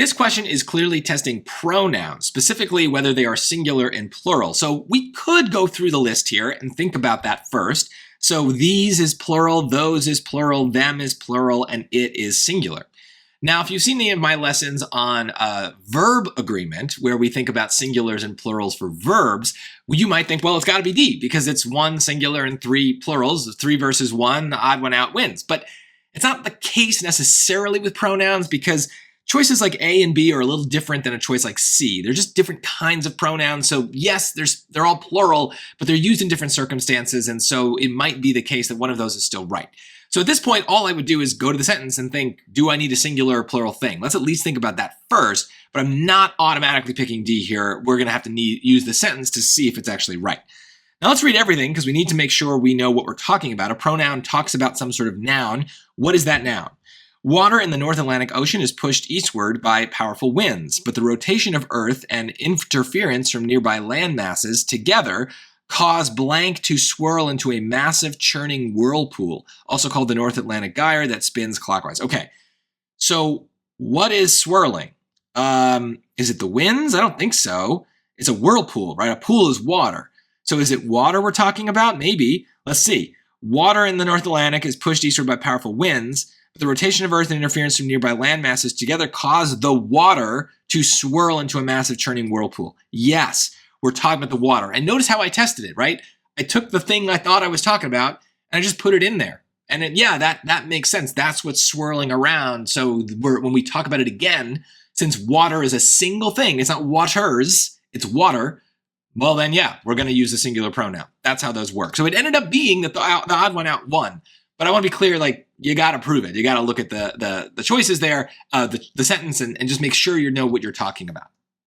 This question is clearly testing pronouns, specifically whether they are singular and plural. So we could go through the list here and think about that first. So these is plural, those is plural, them is plural, and it is singular. Now, if you've seen any of my lessons on verb agreement, where we think about singulars and plurals for verbs, you might think, well, it's got to be D because it's one singular and three plurals, 3 versus 1, the odd one out wins. But it's not the case necessarily with pronouns because choices like A and B are a little different than a choice like C. They're just different kinds of pronouns. So yes, they're all plural, but they're used in different circumstances. And so it might be the case that one of those is still right. So at this point, all I would do is go to the sentence and think, do I need a singular or plural thing? Let's at least think about that first, but I'm not automatically picking D here. We're gonna have to use the sentence to see if it's actually right. Now let's read everything because we need to make sure we know what we're talking about. A pronoun talks about some sort of noun. What is that noun? Water in the North Atlantic Ocean is pushed eastward by powerful winds, but the rotation of Earth and interference from nearby land masses together cause blank to swirl into a massive churning whirlpool, also called the North Atlantic Gyre, that spins clockwise. Okay, so what is swirling? Is it the winds? I don't think so. It's a whirlpool, right? A pool is water. So is it water we're talking about? Maybe. Let's see. Water in the North Atlantic is pushed eastward by powerful winds, but the rotation of Earth and interference from nearby land masses together cause the water to swirl into a massive churning whirlpool. Yes. We're talking about the water. And notice how I tested it, right? I took the thing I thought I was talking about and I just put it in there. And that makes sense. That's what's swirling around. So when we talk about it again, since water is a single thing, it's not waters, it's water, well then yeah, we're gonna use a singular pronoun. That's how those work. So it ended up being that the odd one out won. But I wanna be clear, like, you gotta prove it. You gotta look at the choices there, the sentence and just make sure you know what you're talking about.